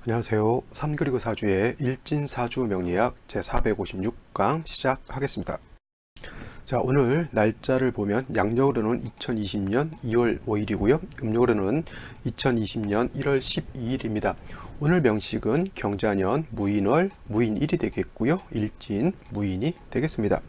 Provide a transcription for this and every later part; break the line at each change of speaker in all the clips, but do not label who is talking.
안녕하세요. 3 그리고 4주의 일진사주 명리학 제456강 시작하겠습니다. 자, 오늘 날짜를 보면 양력으로는 2020년 2월 5일이고요. 음력으로는 2020년 1월 12일입니다. 오늘 명식은 경자년 무인월 무인일이 되겠고요. 일진 무인이 되겠습니다.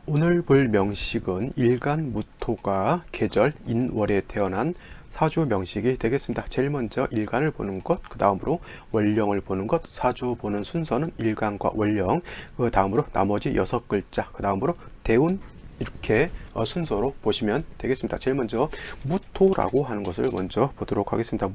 오늘 볼 명식은 일간 무토가 계절 인월에 태어난 사주 명식이 되겠습니다. 제일 먼저 일간을 보는 것, 그 다음으로 월령을 보는 것, 사주 보는 순서는 일간과 월령, 그 다음으로 나머지 6글자, 그 다음으로 대운, 이렇게 순서로 보시면 되겠습니다. 제일 먼저 무토라고 하는 것을 먼저 보도록 하겠습니다.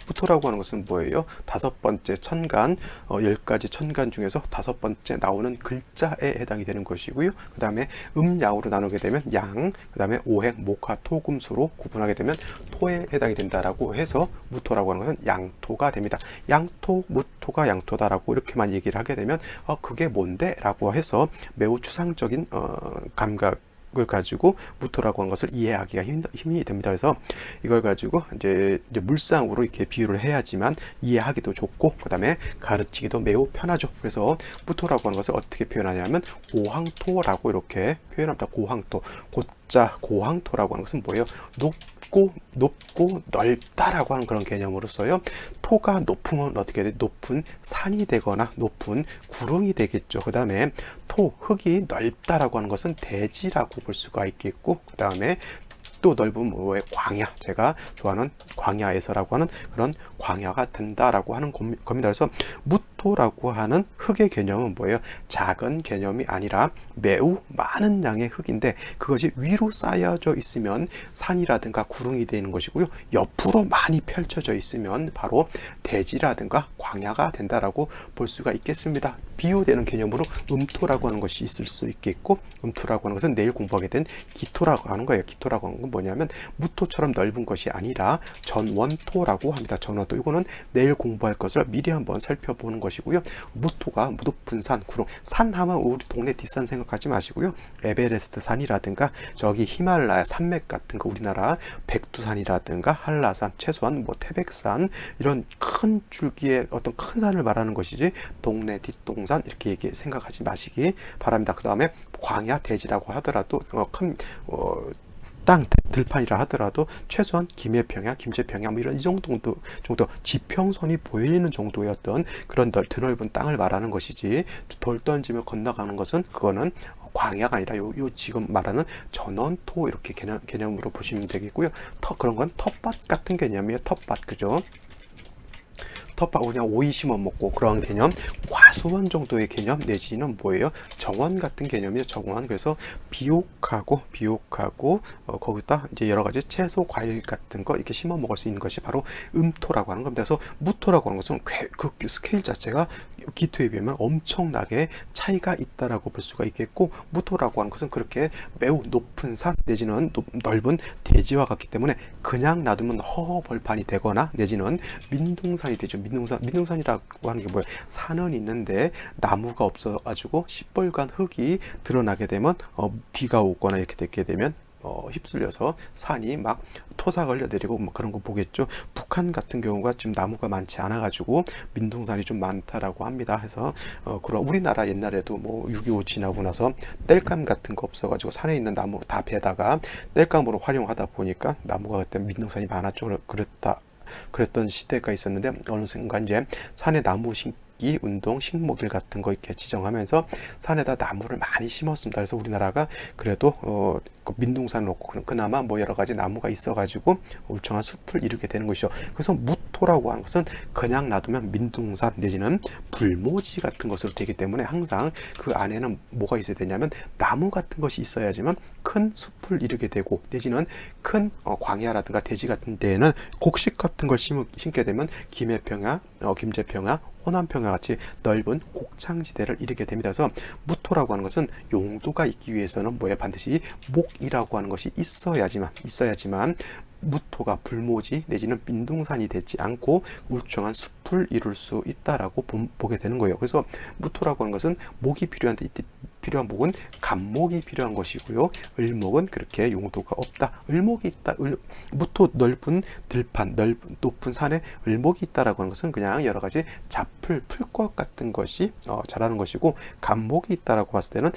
무토라고 하는 것은 뭐예요? 5번째 천간, 10가지 천간 중에서 5번째 나오는 글자에 해당이 되는 것이고요. 그 다음에 음양으로 나누게 되면 양, 그 다음에 오행, 목화, 토, 금수로 구분하게 되면 토에 해당이 된다라고 해서 무토라고 하는 것은 양토가 됩니다. 양토, 무토가 양토다라고 이렇게만 얘기를 하게 되면 그게 뭔데? 라고 해서 매우 추상적인 감각을 가지고 무토라고 하는 것을 이해하기가 힘이 됩니다. 그래서 이걸 가지고 이제 물상으로 이렇게 비유를 해야지만 이해하기도 좋고, 그 다음에 가르치기도 매우 편하죠. 그래서 무토라고 하는 것을 어떻게 표현하냐면 고항토라고 이렇게 표현합니다. 고항토, 고자 고항토라고 하는 것은 뭐예요? 높고 넓다라고 하는 그런 개념으로 써요. 토가 높으면 어떻게 돼? 높은 산이 되거나 높은 구름이 되겠죠. 그 다음에 흙이 넓다라고 하는 것은 대지라고 볼 수가 있겠고, 그 다음에 또 넓은 뭐에 광야, 제가 좋아하는 광야에서라고 하는 그런 광야가 된다라고 하는 겁니다. 그래서 무토라고 하는 흙의 개념은 뭐예요? 작은 개념이 아니라 매우 많은 양의 흙인데 그것이 위로 쌓여져 있으면 산이라든가 구릉이 되는 것이고요. 옆으로 많이 펼쳐져 있으면 바로 대지라든가 광야가 된다라고 볼 수가 있겠습니다. 비유되는 개념으로 음토라고 하는 것이 있을 수 있겠고, 음토라고 하는 것은 내일 공부하게 된 기토라고 하는 거예요. 기토라고 하는 건 뭐냐면 무토처럼 넓은 것이 아니라 전원토라고 합니다. 전원토, 이거는 내일 공부할 것을 미리 한번 살펴보는 것이고요. 무토가 높은 산, 구름, 산 하면 우리 동네 뒷산 생각하지 마시고요. 에베레스트 산이라든가 저기 히말라야 산맥 같은 거, 우리나라 백두산이라든가 한라산, 최소한 뭐 태백산, 이런 큰 줄기의 어떤 큰 산을 말하는 것이지 동네 뒷동산 이렇게 생각하지 마시기 바랍니다. 그 다음에 광야, 대지라고 하더라도 큰 땅 들판이라 하더라도 최소한 김해평야, 김제평야 뭐 이런 이 정도 지평선이 보이는 정도의 어떤 그런 드넓은 땅을 말하는 것이지, 돌 던지며 건너가는 것은 그거는 광야가 아니라 요 지금 말하는 전원토 이렇게 개념으로 보시면 되겠고요. 그런 건 텃밭 같은 개념이에요. 텃밭, 그죠? 텃밭 그냥 오이 심어 먹고 그런 개념, 과수원 정도의 개념 내지는 뭐예요? 정원 같은 개념이에요. 정원. 그래서 비옥하고 거기다 이제 여러 가지 채소, 과일 같은 거 이렇게 심어 먹을 수 있는 것이 바로 음토라고 하는 겁니다. 그래서 무토라고 하는 것은 그 스케일 자체가 기토에 비하면 엄청나게 차이가 있다라고 볼 수가 있겠고, 무토라고 하는 것은 그렇게 매우 높은 산 내지는 넓은 대지와 같기 때문에 그냥 놔두면 허허벌판이 되거나 내지는 민둥산이 되죠. 민둥산이라고 하는 게 뭐예요? 산은 있는데 나무가 없어가지고 시뻘건 흙이 드러나게 되면 비가 오거나 이렇게 되게 되면 휩쓸려서 산이 막 토사 걸려 내리고 뭐 그런 거 보겠죠. 북한 같은 경우가 지금 나무가 많지 않아 가지고 민둥산이 좀 많다라고 합니다. 그래서 그런 우리나라 옛날에도 뭐 6.25 지나고 나서 땔감 같은 거 없어 가지고 산에 있는 나무 다 베다가 땔감으로 활용하다 보니까 나무가 그때 민둥산이 많았죠. 그랬던 시대가 있었는데 어느 순간 이제 산에 나무 심기 운동, 식목일 같은 거 이렇게 지정하면서 산에다 나무를 많이 심었습니다. 그래서 우리나라가 그래도 민둥산을 놓고 그나마 뭐 여러 가지 나무가 있어가지고 울창한 숲을 이루게 되는 것이죠. 그래서 무토라고 하는 것은 그냥 놔두면 민둥산 내지는 불모지 같은 것으로 되기 때문에 항상 그 안에는 뭐가 있어야 되냐면 나무 같은 것이 있어야지만 큰 숲을 이루게 되고, 내지는 큰 광야라든가 대지 같은 데에는 곡식 같은 걸 심게 되면 김해평야, 김제평야, 호남평야 같이 넓은 곡창지대를 이루게 됩니다. 그래서 무토라고 하는 것은 용도가 있기 위해서는 뭐에 반드시 목이라고 하는 것이 있어야지만 무토가 불모지 내지는 민둥산이 되지 않고 울창한 숲을 이룰 수 있다라고 보게 되는 거예요. 그래서 무토라고 하는 것은 목이 필요한 목은 간목이 필요한 것이고요. 을목은 그렇게 용도가 없다. 을목이 있다. 무토 넓은 들판, 높은 산에 을목이 있다라고 하는 것은 그냥 여러 가지 잡풀, 풀꽃 같은 것이 자라는 것이고, 간목이 있다라고 봤을 때는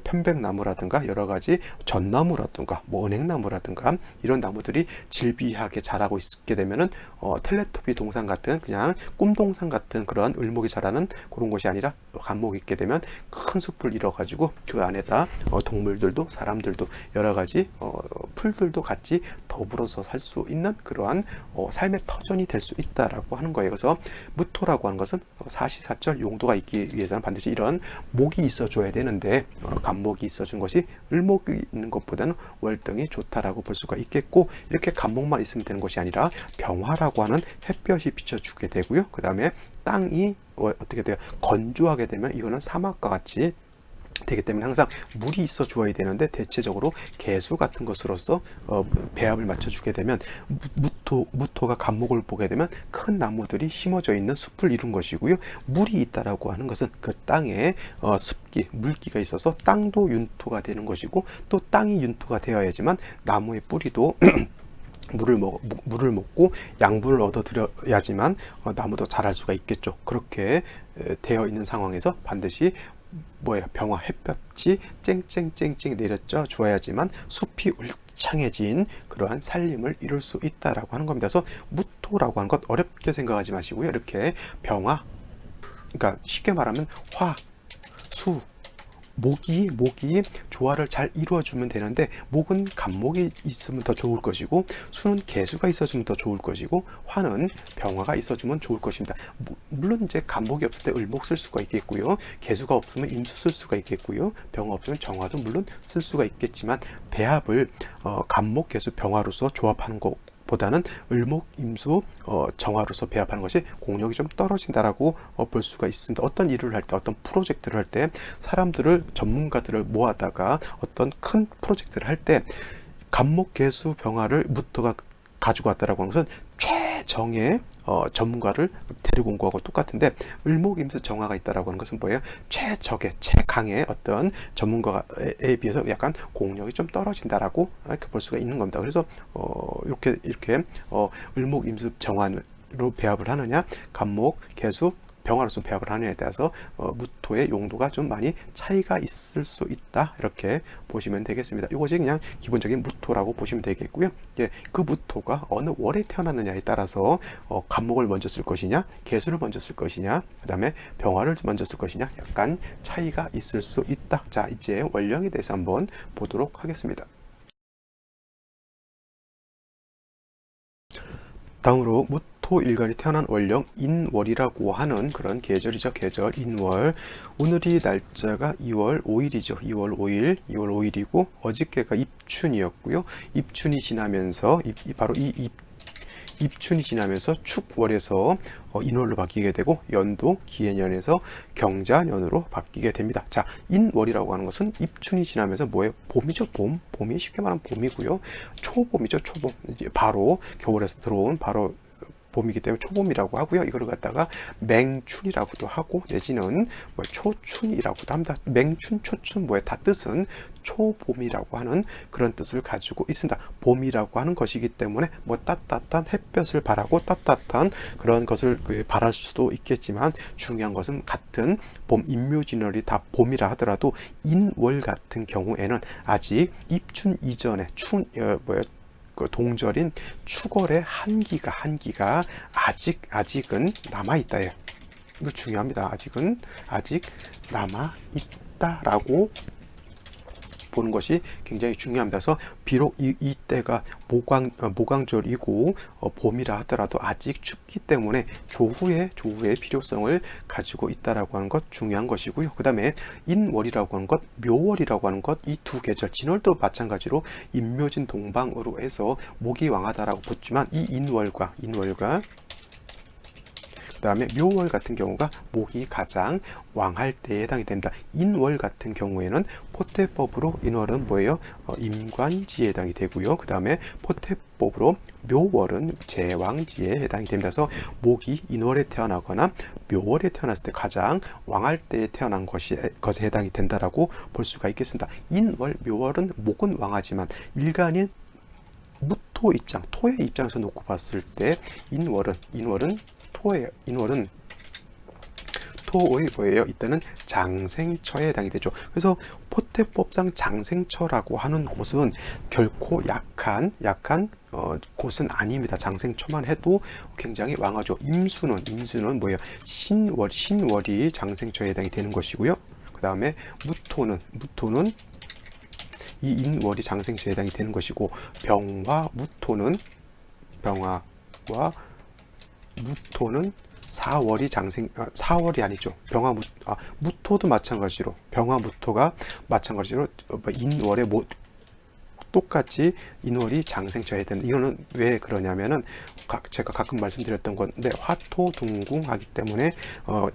편백나무라든가 여러 가지 전나무라든가 은행나무라든가 이런 나무들이 질비하게 자라고 있게 되면은 텔레토비 동상 같은 그냥 꿈동상 같은 그런 을목이 자라는 그런 곳이 아니라, 간목이 있게 되면 큰 숲을 이뤄 가지고 그 안에다 동물들도 사람들도 여러 가지 풀들도 같이 더불어서 살 수 있는 그러한 삶의 터전이 될 수 있다라고 하는 거예요. 그래서 무토라고 하는 것은 사시사철 용도가 있기 위해서는 반드시 이런 목이 있어 줘야 되는데, 간목이 있어준 것이 을목이 있는 것보다는 월등히 좋다라고 볼 수가 있겠고, 이렇게 간목만 있으면 되는 것이 아니라 병화라고 하는 햇볕이 비춰주게 되고요. 그 다음에 땅이 어떻게 돼요? 건조하게 되면 이거는 사막과 같이 되기 때문에 항상 물이 있어 주어야 되는데, 대체적으로 개수 같은 것으로서 배합을 맞춰주게 되면 무토가 간목을 보게 되면 큰 나무들이 심어져 있는 숲을 이룬 것이고요. 물이 있다라고 하는 것은 그 땅에 습기, 물기가 있어서 땅도 윤토가 되는 것이고, 또 땅이 윤토가 되어야지만 나무의 뿌리도 물을 먹고 양분을 얻어들여야지만 나무도 자랄 수가 있겠죠. 그렇게 되어 있는 상황에서 반드시 병화 햇볕이 쨍쨍쨍쨍 내렸져 주어야지만 숲이 울창해진 그러한 살림을 이룰 수 있다라고 하는 겁니다. 그래서 무토라고 하는 것 어렵게 생각하지 마시고요. 이렇게 병화, 그러니까 쉽게 말하면 화, 수, 목이 조화를 잘 이루어주면 되는데, 목은 간목이 있으면 더 좋을 것이고, 수는 개수가 있어주면 더 좋을 것이고, 화는 병화가 있어주면 좋을 것입니다. 물론 이제 간목이 없을 때 을목 쓸 수가 있겠고요, 개수가 없으면 임수 쓸 수가 있겠고요, 병화 없으면 정화도 물론 쓸 수가 있겠지만, 배합을 간목, 개수, 병화로서 조합하는 거 보다는 을목, 임수, 정화로서 배합하는 것이 공력이 좀 떨어진다라고 볼 수가 있습니다. 어떤 일을 할 때, 어떤 프로젝트를 할 때, 사람들을, 전문가들을 모아다가 어떤 큰 프로젝트를 할 때 간목, 개수, 병화를 무토가 가지고 왔다라고 하는 것은 최정의 전문가를 데리고 온 거하고 똑같은데, 을목, 임수, 정화가 있다라고 하는 것은 뭐예요? 최강의 어떤 전문가에 비해서 약간 공력이 좀 떨어진다라고 이렇게 볼 수가 있는 겁니다. 그래서 이렇게 을목, 임수, 정화로 배합을 하느냐, 간목, 개수, 병화로서 배합을 하느냐에 따라서 무토의 용도가 좀 많이 차이가 있을 수 있다, 이렇게 보시면 되겠습니다. 이것이 그냥 기본적인 무토라고 보시면 되겠고요. 예, 그 무토가 어느 월에 태어났느냐에 따라서 간목을 먼저 쓸 것이냐, 개수를 먼저 쓸 것이냐, 그 다음에 병화를 먼저 쓸 것이냐, 약간 차이가 있을 수 있다. 자, 이제 월령에 대해서 한번 보도록 하겠습니다. 다음으로 무토일간이 태어난 월령 인월이라고 하는 그런 계절이죠. 계절 인월. 오늘이 날짜가 2월 5일이죠. 2월 5일, 2월 5일이고 어저께가 입춘이었고요. 입춘이 지나면서 바로 이 입춘이 지나면서 축월에서 인월로 바뀌게 되고, 연도 기해년에서 경자년으로 바뀌게 됩니다. 자, 인월이라고 하는 것은 입춘이 지나면서 뭐예요? 봄이죠. 봄이 쉽게 말하면 봄이고요. 초봄이죠. 초봄. 이제 바로 겨울에서 들어온 바로 봄이기 때문에 초봄이라고 하고요. 이거를 갖다가 맹춘이라고도 하고, 내지는 초춘이라고도 합니다. 맹춘, 초춘 다 뜻은 초봄이라고 하는 그런 뜻을 가지고 있습니다. 봄이라고 하는 것이기 때문에 따뜻한 햇볕을 바라고 따뜻한 그런 것을 바랄 수도 있겠지만, 중요한 것은 같은 봄, 인묘진월이 다 봄이라 하더라도 인월 같은 경우에는 아직 입춘 이전에 그 동절인 축월의 한기가 아직은 남아 있다. 이거 중요합니다. 아직 남아 있다라고 보는 것이 굉장히 중요합니다. 그래서 비록 이때가 모광절이고 봄이라 하더라도 아직 춥기 때문에 조후의 필요성을 가지고 있다라고 하는 것 중요한 것이고요. 그 다음에 인월이라고 하는 것, 묘월이라고 하는 것, 이 두 계절, 진월도 마찬가지로 인묘진 동방으로 해서 목이 왕하다라고 봤지만, 이 인월과 다음에 묘월 같은 경우가 목이 가장 왕할 때에 해당이 됩니다. 인월 같은 경우에는 포태법으로 인월은 뭐예요? 임관지에 해당이 되고요. 그 다음에 포태법으로 묘월은 제왕지에 해당이 됩니다. 그래서 목이 인월에 태어나거나 묘월에 태어났을 때 가장 왕할 때에 태어난 것에 해당이 된다라고 볼 수가 있겠습니다. 인월, 묘월은 목은 왕하지만 일간인 무토 입장, 토의 입장에서 놓고 봤을 때 인월은 토예요. 인월은 토의 뭐예요? 이때는 장생처에 해당이 되죠. 그래서 포태법상 장생처라고 하는 곳은 결코 약한 곳은 아닙니다. 장생처만 해도 굉장히 왕하죠. 임수는 뭐예요? 신월이 장생처에 해당이 되는 것이고요. 그 다음에 무토는 이 인월이 장생처에 해당이 되는 것이고, 병화와 무토는 4월이 아니죠. 무토도 마찬가지로 병화 무토가 인월에 똑같이 인월이 장생처에 되는, 이거는 왜 그러냐면은 제가 가끔 말씀드렸던 건데, 화토동궁하기 때문에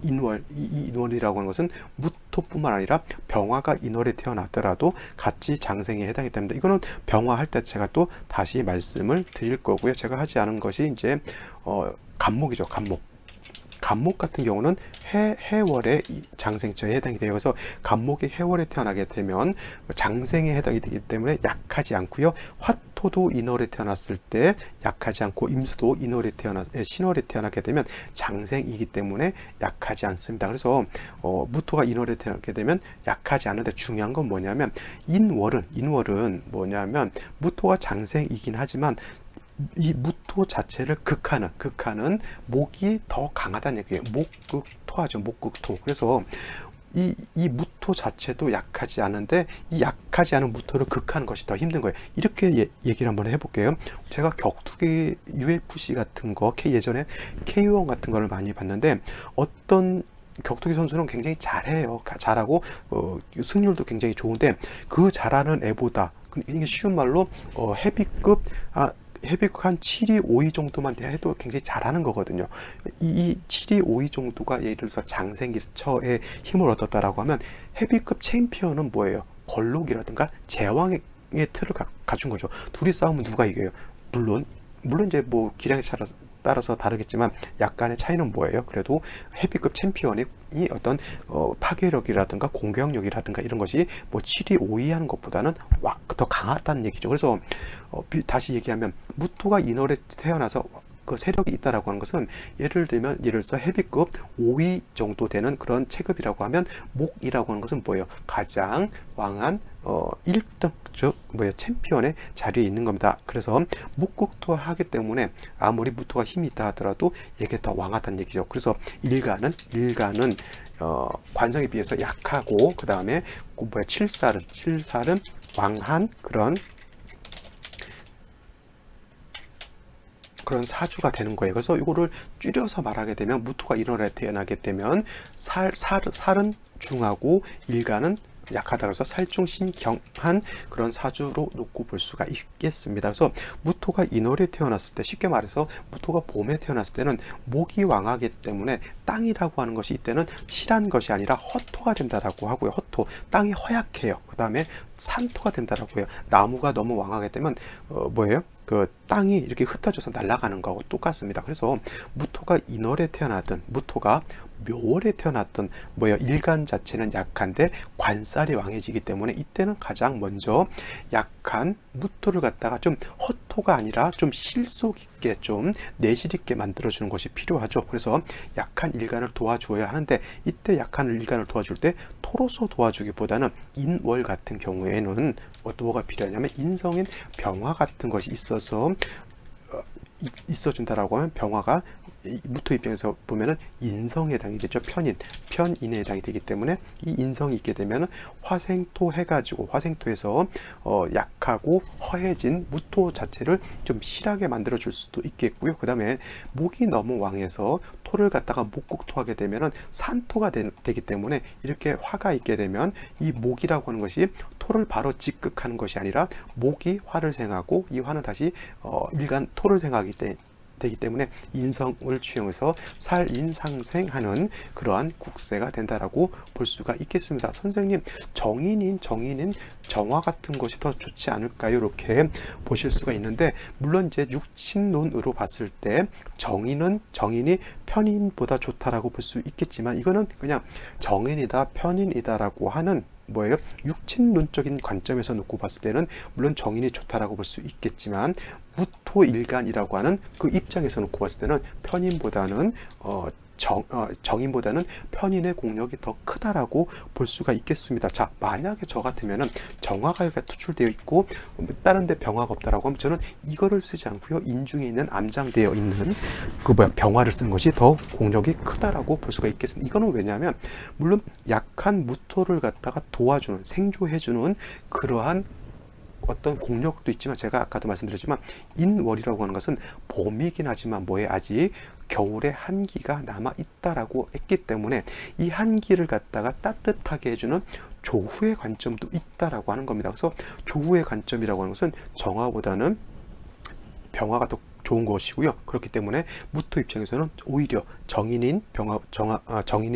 인월이라고 하는 것은 무토뿐만 아니라 병화가 인월에 태어났더라도 같이 장생에 해당이 됩니다. 이거는 병화 할 때 제가 또 다시 말씀을 드릴 거고요. 제가 하지 않은 것이 이제 간목이죠. 간목 같은 경우는 해월의 장생처에 해당이 돼요. 그래서 간목이 해월에 태어나게 되면 장생에 해당이 되기 때문에 약하지 않고요. 화토도 인월에 태어났을 때 약하지 않고, 임수도 신월에 태어나게 되면 장생이기 때문에 약하지 않습니다. 그래서 무토가 인월에 태어나게 되면 약하지 않은데, 중요한 건 뭐냐면 인월은 뭐냐면 무토가 장생이긴 하지만 이 무토 자체를 극하는 목이 더 강하다는 얘기예요. 목극토하죠. 목극토. 그래서 이 무토 자체도 약하지 않은데, 이 약하지 않은 무토를 극하는 것이 더 힘든 거예요. 이렇게 얘기를 한번 해볼게요. 제가 격투기 UFC 같은 거, 예전에 K1 같은 거를 많이 봤는데, 어떤 격투기 선수는 굉장히 잘하고 승률도 굉장히 좋은데, 그 잘하는 애보다, 이게 쉬운 말로 헤비급 한 7위, 5위 정도만 해도 굉장히 잘하는 거거든요. 이 7위, 5위 정도가 예를 들어서 장생처에 힘을 얻었다라고 하면, 헤비급 챔피언은 뭐예요? 걸록이라든가 제왕의 틀을 갖춘 거죠. 둘이 싸우면 누가 이겨요? 물론 이제 뭐 기량에 따라서 다르겠지만 약간의 차이는 뭐예요? 그래도 헤비급 챔피언이 어떤 파괴력이라든가 공격력이라든가 이런 것이 뭐 7위, 5위 하는 것보다는 더 강하다는 얘기죠. 그래서 다시 얘기하면, 무토가 인월에 태어나서 그 세력이 있다라고 하는 것은, 예를 들어서 헤비급 5위 정도 되는 그런 체급이라고 하면, 목이라고 하는 것은 뭐예요? 가장 왕한 1등, 즉 챔피언의 자리에 있는 겁니다. 그래서 목극토 하기 때문에 아무리 무토가 힘이 있다 하더라도 이게 더 왕하다는 얘기죠. 그래서 일간은 관성에 비해서 약하고, 그 다음에 칠살은 왕한 그런 사주가 되는 거예요. 그래서 이거를 줄여서 말하게 되면, 무토가 인월에 태어나게 되면 살은 중하고 일간은 약하다. 그래서 살중신경한 그런 사주로 놓고 볼 수가 있겠습니다. 그래서 무토가 인월에 태어났을 때, 쉽게 말해서 무토가 봄에 태어났을 때는 목이 왕하기 때문에 땅이라고 하는 것이 이때는 실한 것이 아니라 허토가 된다라고 하고요. 땅이 허약해요. 그 다음에 산토가 된다라고 해요. 나무가 너무 왕하게 되면 그 땅이 이렇게 흩어져서 날아가는 거하고 똑같습니다. 그래서 무토가 인월에 태어나든 무토가 묘월에 태어났던 일간 자체는 약한데 관살이 왕해지기 때문에, 이때는 가장 먼저 약한 무토를 갖다가 좀 허토가 아니라 좀 실속 있게, 좀 내실 있게 만들어주는 것이 필요하죠. 그래서 약한 일간을 도와주어야 하는데, 이때 약한 일간을 도와줄 때 토로서 도와주기보다는 인월 같은 경우에는 뭐가 필요하냐면, 인성인 병화 같은 것이 있어준다라고 하면, 병화가 무토 입장에서 보면은 인성에 해당이 되죠. 편인에 해당이 되기 때문에, 이 인성이 있게 되면은 화생토 해가지고, 화생토에서 약하고 허해진 무토 자체를 좀 실하게 만들어 줄 수도 있겠고요. 그 다음에 목이 너무 왕해서 토를 갖다가 목극토하게 되면은 산토가 되기 때문에, 이렇게 화가 있게 되면 이 목이라고 하는 것이 토를 바로 직극하는 것이 아니라 목이 화를 생하고, 이 화는 다시 일간 토를 생하기 때문에 되기 때문에 인성을 취해서 살인상생하는 그러한 국세가 된다라고 볼 수가 있겠습니다. 선생님, 정인인 정화 같은 것이 더 좋지 않을까요? 이렇게 보실 수가 있는데, 물론 이제 육친론으로 봤을 때 정인이 편인보다 좋다라고 볼 수 있겠지만, 이거는 그냥 정인이다 편인이다라고 하는 뭐예요? 육친론적인 관점에서 놓고 봤을 때는 물론 정인이 좋다라고 볼 수 있겠지만, 무토일간이라고 하는 그 입장에서 놓고 봤을 때는 편인보다는 정인보다는 편인의 공력이 더 크다라고 볼 수가 있겠습니다. 자, 만약에 저 같으면은 정화가 투출되어 있고 다른 데 병화가 없다라고 하면 저는 이거를 쓰지 않고요, 인중에 있는 암장되어 있는 병화를 쓰는 것이 더 공력이 크다라고 볼 수가 있겠습니다. 이거는 왜냐하면 물론 약한 무토를 갖다가 도와주는, 생조해주는 그러한 어떤 공력도 있지만, 제가 아까도 말씀드렸지만 인월이라고 하는 것은 봄이긴 하지만 아직 겨울에 한기가 남아 있다라고 했기 때문에 이 한기를 갖다가 따뜻하게 해주는 조후의 관점도 있다라고 하는 겁니다. 그래서 조후의 관점이라고 하는 것은 정화보다는 병화가 더 좋은 것이고요. 그렇기 때문에 무토 입장에서는 오히려 정인인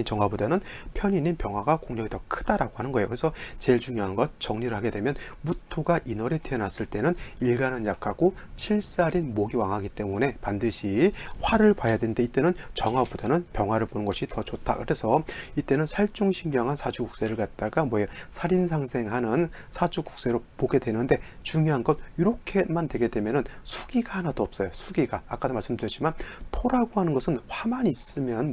정화보다는 편인인 병화가 공력이 더 크다라고 하는 거예요. 그래서 제일 중요한 것 정리를 하게 되면, 무토가 인월에 태어났을 때는 일간은 약하고 칠살인 목이 왕하기 때문에 반드시 화를 봐야 되는데, 이때는 정화보다는 병화를 보는 것이 더 좋다. 그래서 이때는 살중신경한 사주국세를 갖다가 살인상생하는 사주국세로 보게 되는데, 중요한 것 이렇게만 되게 되면은 수기가 하나도 없어요. 수기가 아까도 말씀드렸지만 토라고 하는 것은 화만 있으면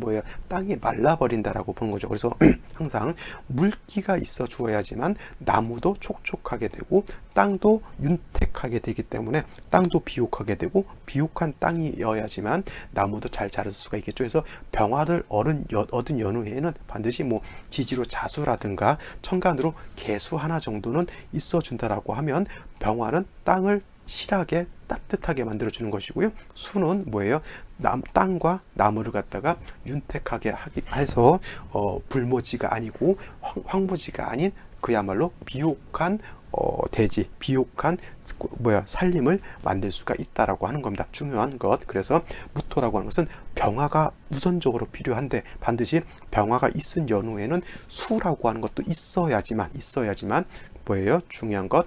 땅이 말라버린다라고 보는 거죠. 그래서 항상 물기가 있어 주어야지만 나무도 촉촉하게 되고 땅도 윤택하게 되기 때문에, 땅도 비옥하게 되고 비옥한 땅이어야지만 나무도 잘 자랄 수가 있겠죠. 그래서 병화를 얻은 연후에는 반드시 지지로 자수라든가 천간으로 개수 하나 정도는 있어 준다라고 하면, 병화는 땅을 실하게 따뜻하게 만들어주는 것이고요. 수는 땅과 나무를 갖다가 윤택하게 해서 불모지가 아니고 황무지가 아닌 그야말로 비옥한 대지, 비옥한 산림을 만들 수가 있다라고 하는 겁니다. 중요한 것. 그래서 무토라고 하는 것은 병화가 우선적으로 필요한데, 반드시 병화가 있은 연후에는 수라고 하는 것도 있어야지만 중요한 것,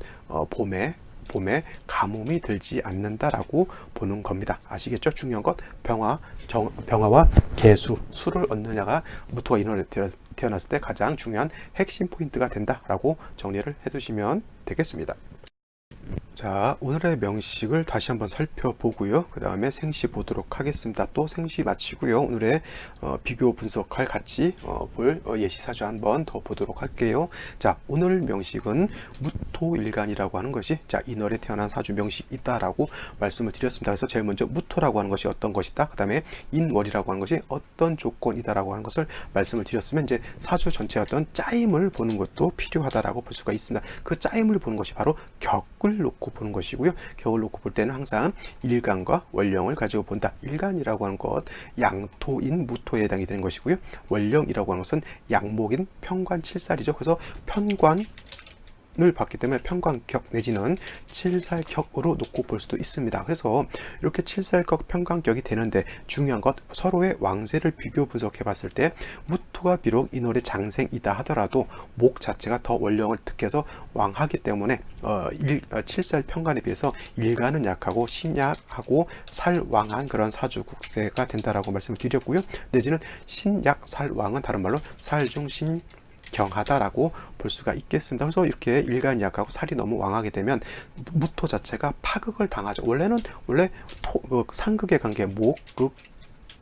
봄에 가뭄이 들지 않는다라고 보는 겁니다. 아시겠죠? 중요한 것, 병화와 개수, 수를 얻느냐가 무토가 인월에 태어났을 때 가장 중요한 핵심 포인트가 된다라고 정리를 해두시면 되겠습니다. 자, 오늘의 명식을 다시 한번 살펴보고요. 그 다음에 생시 보도록 하겠습니다. 또 생시 마치고요. 오늘의 비교 분석할 같이 볼 예시사주 한번 더 보도록 할게요. 자, 오늘 명식은 무토일간이라고 하는 것이, 자, 인월에 태어난 사주 명식 있다라고 말씀을 드렸습니다. 그래서 제일 먼저 무토라고 하는 것이 어떤 것이다, 그 다음에 인월이라고 하는 것이 어떤 조건이다라고 하는 것을 말씀을 드렸으면, 이제 사주 전체의 어떤 짜임을 보는 것도 필요하다라고 볼 수가 있습니다. 그 짜임을 보는 것이 바로 격을 놓고 보는 것이고요. 격을 놓고 볼 때는 항상 일간과 원령을 가지고 본다. 일간이라고 하는 것, 양토인 무토에 해당이 되는 것이고요. 원령이라고 하는 것은 양목인 편관 칠살이죠. 그래서 편관을 봤기 때문에 편관격 내지는 칠살격으로 놓고 볼 수도 있습니다. 그래서 이렇게 칠살격 편관격이 되는데, 중요한 것, 서로의 왕세를 비교 분석해 봤을 때 무토가 비록 인월의 장생이다 하더라도 목 자체가 더 원령을 득해서 왕하기 때문에 칠살 편관에 비해서 일간은 약하고 신약하고 살왕한 그런 사주국세가 된다라고 말씀을 드렸고요. 내지는 신약살왕은 다른 말로 살중신 경하다라고 볼 수가 있겠습니다. 그래서 이렇게 일간이 약하고 살이 너무 왕하게 되면 무토 자체가 파극을 당하죠. 원래 상극의 관계, 목극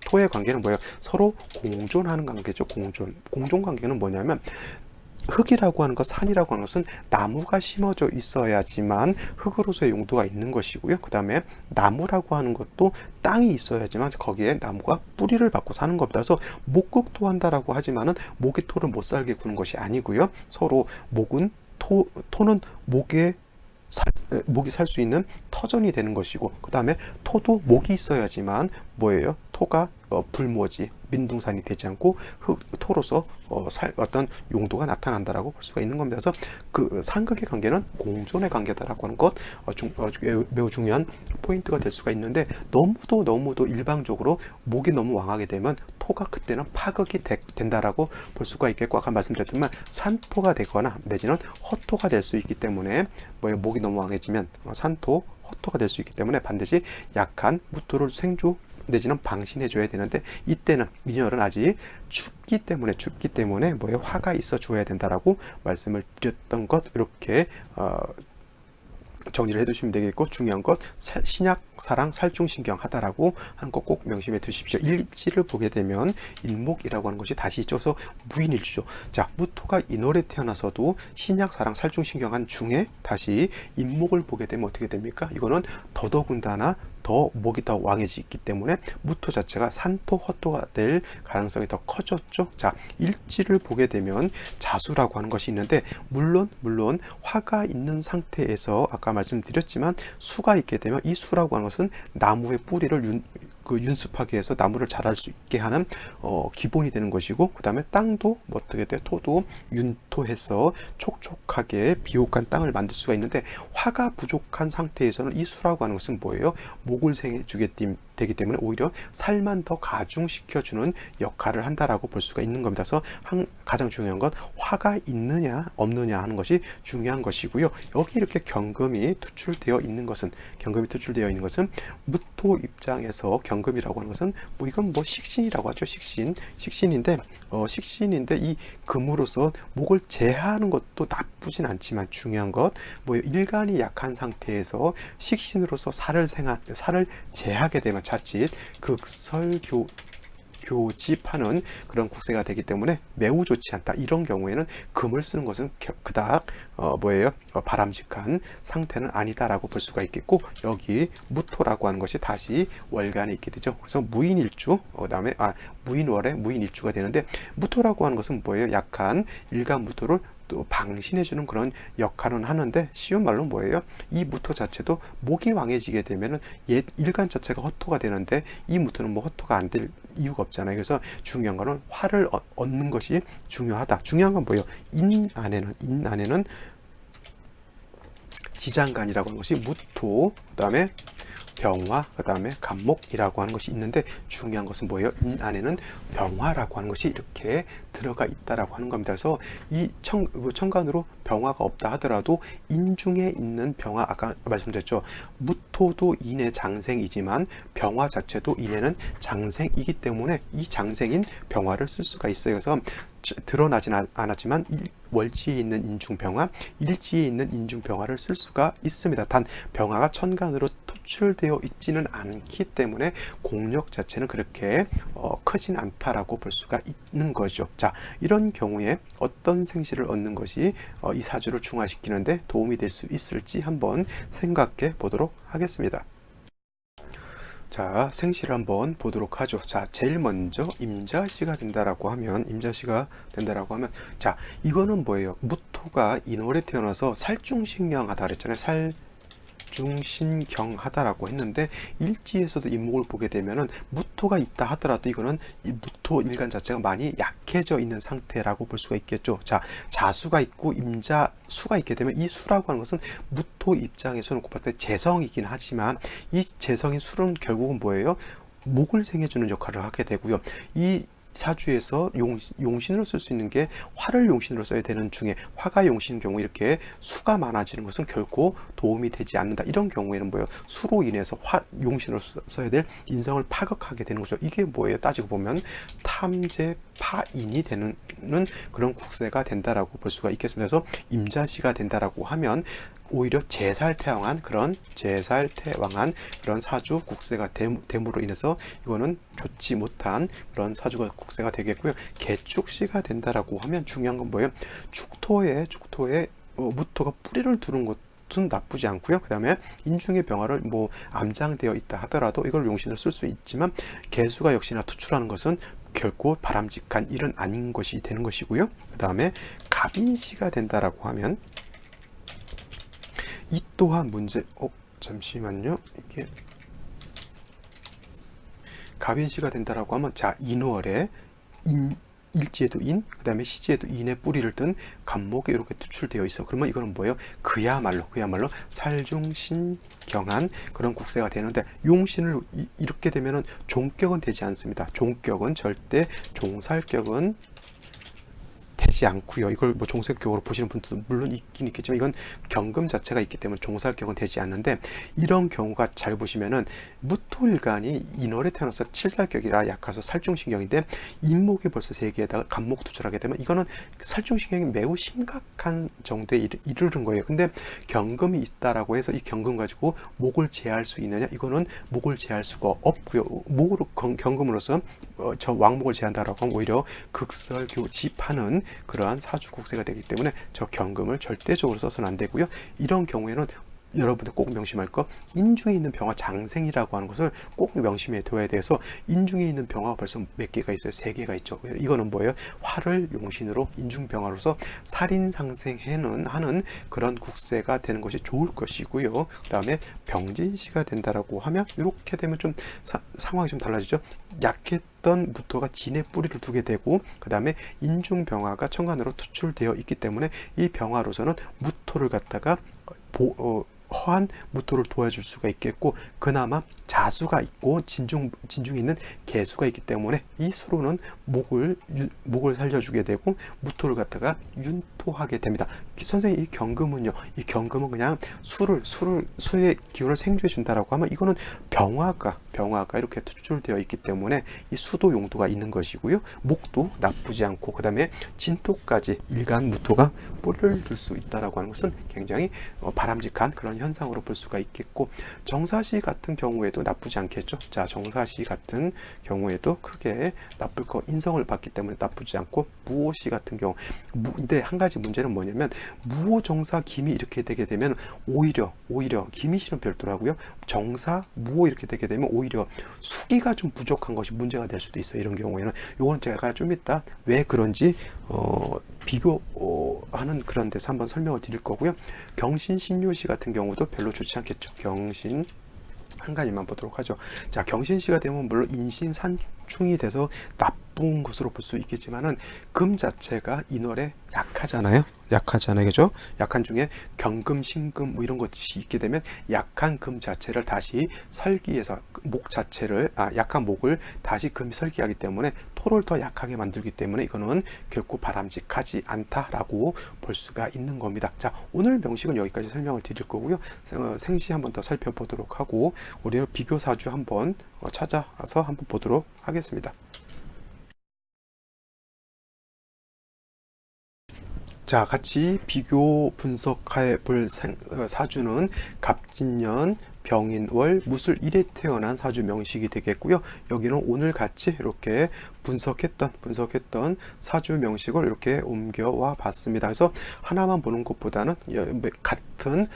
토의 관계는 서로 공존하는 관계죠. 공존 관계는 뭐냐면, 흙이라고 하는 것, 산이라고 하는 것은 나무가 심어져 있어야지만 흙으로서의 용도가 있는 것이고요. 그 다음에 나무라고 하는 것도 땅이 있어야지만 거기에 나무가 뿌리를 받고 사는 겁니다. 그래서 목극토한다라고 하지만은 목이 토를 못 살게 구는 것이 아니고요. 서로 토는 목이 살 수 있는 터전이 되는 것이고, 그 다음에 토도 목이 있어야지만 토가 불모지, 민둥산이 되지 않고 토로서 어떤 용도가 나타난다라고 볼 수가 있는 겁니다. 그래서 그 상극의 관계는 공존의 관계다라고 하는 것 매우 중요한 포인트가 될 수가 있는데, 너무도 일방적으로 목이 너무 왕하게 되면 토가 그때는 파극이 된다라고 볼 수가 있겠고, 아까 말씀드렸지만 산토가 되거나 내지는 허토가 될 수 있기 때문에 목이 너무 왕해지면 산토, 허토가 될 수 있기 때문에 반드시 약한 무토를 생주 내지는 방신해줘야 되는데, 이때는 인열은 아직 춥기 때문에 화가 있어 줘야 된다라고 말씀을 드렸던 것, 이렇게 정리를 해두시면 되겠고, 중요한 것 신약, 사랑, 살중신경 하다라고 하는 거 꼭 명심해 두십시오. 일지를 보게 되면 인목이라고 하는 것이 다시 있어서 무인일주죠. 자, 무토가 인월에 태어나서도 신약, 사랑, 살중신경한 중에 다시 인목을 보게 되면 어떻게 됩니까? 이거는 더더군다나 더 목이 더 왕해지기 때문에 무토 자체가 산토, 허토가 될 가능성이 더 커졌죠. 자, 일지를 보게 되면 자수라고 하는 것이 있는데, 물론 화가 있는 상태에서 아까 말씀드렸지만 수가 있게 되면, 이 수라고 하는 것은 나무의 뿌리를 윤습하게 해서 나무를 자랄 수 있게 하는 기본이 되는 것이고, 그 다음에 땅도 어떻게 돼? 토도 윤토해서 촉촉하게 비옥한 땅을 만들 수가 있는데, 화가 부족한 상태에서는 이 수라고 하는 것은 뭐예요? 목을 생해주게 되기 때문에 오히려 살만 더 가중시켜주는 역할을 한다라고 볼 수가 있는 겁니다. 그래서 가장 중요한 건 화가 있느냐 없느냐 하는 것이 중요한 것이고요. 여기 이렇게 경금이 투출되어 있는 것은 무토 입장에서 경금이라고 하는 것은 이건 식신이라고 하죠. 식신인데 이 금으로서 목을 제하는 것도 나쁘진 않지만, 중요한 것 일간이 약한 상태에서 식신으로서 살을 제하게 되면 자칫 교집하는 그런 국세가 되기 때문에 매우 좋지 않다. 이런 경우에는 금을 쓰는 것은 그닥 바람직한 상태는 아니다라고 볼 수가 있겠고, 여기 무토라고 하는 것이 다시 월간에 있게 되죠. 그래서 무인일주, 그다음에 무인월에 무인일주가 되는데, 무토라고 하는 것은 약한 일간 무토를 또 방신해주는 그런 역할은 하는데, 쉬운 말로 이 무토 자체도 목이 왕해지게 되면은 일간 자체가 허토가 되는데, 이 무토는 허토가 안 될 이유가 없잖아요. 그래서 중요한 거는 화를 얻는 것이 중요하다. 중요한 건 인 안에는 지장간이라고 하는 것이 무토, 그 다음에 병화, 그 다음에 간목이라고 하는 것이 있는데, 중요한 것은 인 안에는 병화라고 하는 것이 이렇게 들어가 있다라고 하는 겁니다. 그래서 이 천간으로 병화가 없다 하더라도 인 중에 있는 병화, 아까 말씀드렸죠. 무토도 인의 장생이지만 병화 자체도 인에는 장생이기 때문에 이 장생인 병화를 쓸 수가 있어요. 그래서 드러나진 않았지만 월지에 있는 인중병화, 일지에 있는 인중병화를 쓸 수가 있습니다. 단 병화가 천간으로 투출되어 있지는 않기 때문에 공력 자체는 그렇게 크진 않다라고 볼 수가 있는 거죠. 자, 이런 경우에 어떤 생시를 얻는 것이 이 사주를 중화시키는데 도움이 될 수 있을지 한번 생각해 보도록 하겠습니다. 자, 생시를 한번 보도록 하죠. 자, 제일 먼저 임자시가 된다라고 하면, 자, 이거는 무토가 인월에 태어나서 살중신경하다 그랬잖아요. 살중신경하다라고 했는데, 일지에서도 인목을 보게 되면은 무토가 있다 하더라도 이거는 이 무토 일간 자체가 많이 약해져 있는 상태라고 볼 수가 있겠죠. 자, 자수가 있고 임자수가 있게 되면, 이 수라고 하는 것은 무토 입장에서는 곱할 때 재성이긴 하지만, 이 재성인 수는 결국은 목을 생해주는 역할을 하게 되고요. 이 사주에서 용신으로 쓸 수 있는 게 화를 용신으로 써야 되는 중에, 화가 용신인 경우 이렇게 수가 많아지는 것은 결코 도움이 되지 않는다. 이런 경우에는 수로 인해서 용신으로 써야 될 인성을 파극하게 되는 거죠. 이게 따지고 보면 탐재파인이 되는 그런 국세가 된다라고 볼 수가 있겠습니다. 그래서 임자시가 된다라고 하면 오히려 제살태왕한 그런 사주 국세가 됨으로 인해서 이거는 좋지 못한 그런 사주가 국세가 되겠고요. 개축시가 된다라고 하면 중요한 건 축토에 무토가 뿌리를 두는 것은 나쁘지 않고요. 그 다음에 인중의 병화를 암장되어 있다 하더라도 이걸 용신을 쓸 수 있지만, 개수가 역시나 투출하는 것은 결코 바람직한 일은 아닌 것이 되는 것이고요. 그 다음에 갑인시가 된다라고 하면, 이 또한 잠시만요. 이게 갑인시가 된다라고 하면 자 인월에 일지에도 인, 그 다음에 시지에도 인의 뿌리를 든 갑목이 이렇게 투출되어 있어. 그러면 이거는 뭐예요? 그야말로 살중신경한 그런 국세가 되는데, 용신을 이렇게 되면은 종격은 되지 않습니다. 종격은 절대, 종살격은 되지 않고요. 이걸 뭐 종살격으로 보시는 분들도 물론 있긴 있겠지만, 이건 경금 자체가 있기 때문에 종살격은 되지 않는데, 이런 경우가 잘 보시면은 무토일간이 인월에 태어나서 칠살격이라 약해서 살중신경인데, 인목이 벌써 3개에다가 갑목 투출하게 되면 이거는 살중신경이 매우 심각한 정도에 이르는 거예요. 근데 경금이 있다라고 해서 이 경금 가지고 목을 제할 수 있느냐? 이거는 목을 제할 수가 없고요. 목으로 경금으로서 저 왕목을 제한다라고 하면 오히려 극설교집하는 그러한 사주국세가 되기 때문에 저 경금을 절대적으로 써서는 안 되고요. 이런 경우에는 여러분들 꼭 명심할 거, 인중에 있는 병화 장생이라고 하는 것을 꼭 명심해 둬야 돼서, 인중에 있는 병화가 벌써 몇 개가 있어요? 3개가 있죠. 이거는 뭐예요? 화를 용신으로 인중병화로서 살인상생하는 하는 그런 국세가 되는 것이 좋을 것이고요. 그 다음에 병진시가 된다라고 하면 이렇게 되면 좀 상황이 좀 달라지죠. 약했던 무토가 진의 뿌리를 두게 되고, 그 다음에 인중병화가 천간으로 투출되어 있기 때문에 이 병화로서는 무토를 갖다가 허한 무토를 도와줄 수가 있겠고, 그나마 자수가 있고 진중에 있는 개수가 있기 때문에 이 수로는 목을 살려주게 되고 무토를 갖다가 윤토하게 됩니다. 선생님, 이 경금은요, 이 경금은 그냥 수의 기운을 생주해 준다라고 하면 이거는 병화가 이렇게 투출되어 있기 때문에 이 수도 용도가 있는 것이고요. 목도 나쁘지 않고, 그 다음에 진토까지 일간 무토가 뿌리를 둘 수 있다라고 하는 것은 굉장히 바람직한 그런 현상으로 볼 수가 있겠고, 정사시 같은 경우에도 나쁘지 않겠죠. 자, 정사시 같은 경우에도 크게 나쁠 거, 인성을 받기 때문에 나쁘지 않고, 무오시 같은 경우, 근데 한 가지 문제는 뭐냐면, 무오 정사 김이 이렇게 되게 되면 오히려 김이시는 별도라고요. 정사 무오 이렇게 되게 되면 오히려 수기가 좀 부족한 것이 문제가 될 수도 있어요. 이런 경우에는 요건 제가 좀 이따 왜 그런지 비교하는 그런 데서 한번 설명을 드릴 거고요. 경신 신유시 같은 경우도 별로 좋지 않겠죠. 경신 한 가지만 보도록 하죠. 자, 경신시가 되면 물론 인신산충이 돼서 나쁜 것으로 볼 수 있겠지만은, 금 자체가 인월에 약하잖아요. 그죠? 약한 중에 경금, 신금 뭐 이런 것이 있게 되면 약한 금 자체를 다시 설기해서 목 자체를 약한 목을 다시 금이 설기하기 때문에 토를 더 약하게 만들기 때문에 이거는 결코 바람직하지 않다라고 볼 수가 있는 겁니다. 자, 오늘 명식은 여기까지 설명을 드릴 거고요. 생시 한번 더 살펴보도록 하고 우리는 비교 사주 한번 찾아서 한번 보도록 하겠습니다. 자, 같이 비교 분석해 볼 사주는 갑진년, 병인월, 무술 1에 태어난 사주 명식이 되겠고요. 여기는 오늘 같이 이렇게 분석했던 사주 명식을 이렇게 옮겨와 봤습니다. 그래서 하나만 보는 것보다는 같은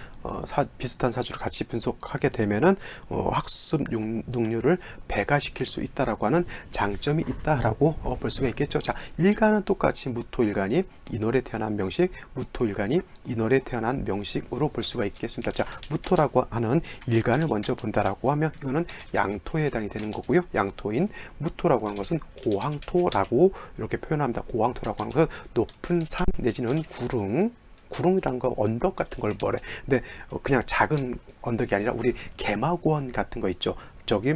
비슷한 사주를 같이 분석하게 되면은 학습 능률을 배가시킬 수 있다라고 하는 장점이 있다라고 볼 수가 있겠죠. 자, 일간은 똑같이 무토일간이 인월에 태어난 명식, 무토일간이 인월에 태어난 명식으로 볼 수가 있겠습니다. 자, 무토라고 하는 일간을 먼저 본다라고 하면 이거는 양토에 해당이 되는 거고요. 양토인 무토라고 하는 것은 고황토라고 이렇게 표현합니다. 고황토라고 하는 것은 높은 산 내지는 구릉이라는 거 언덕 같은 걸 뭐래. 근데 그냥 작은 언덕이 아니라 우리 개마고원 같은 거 있죠. 저기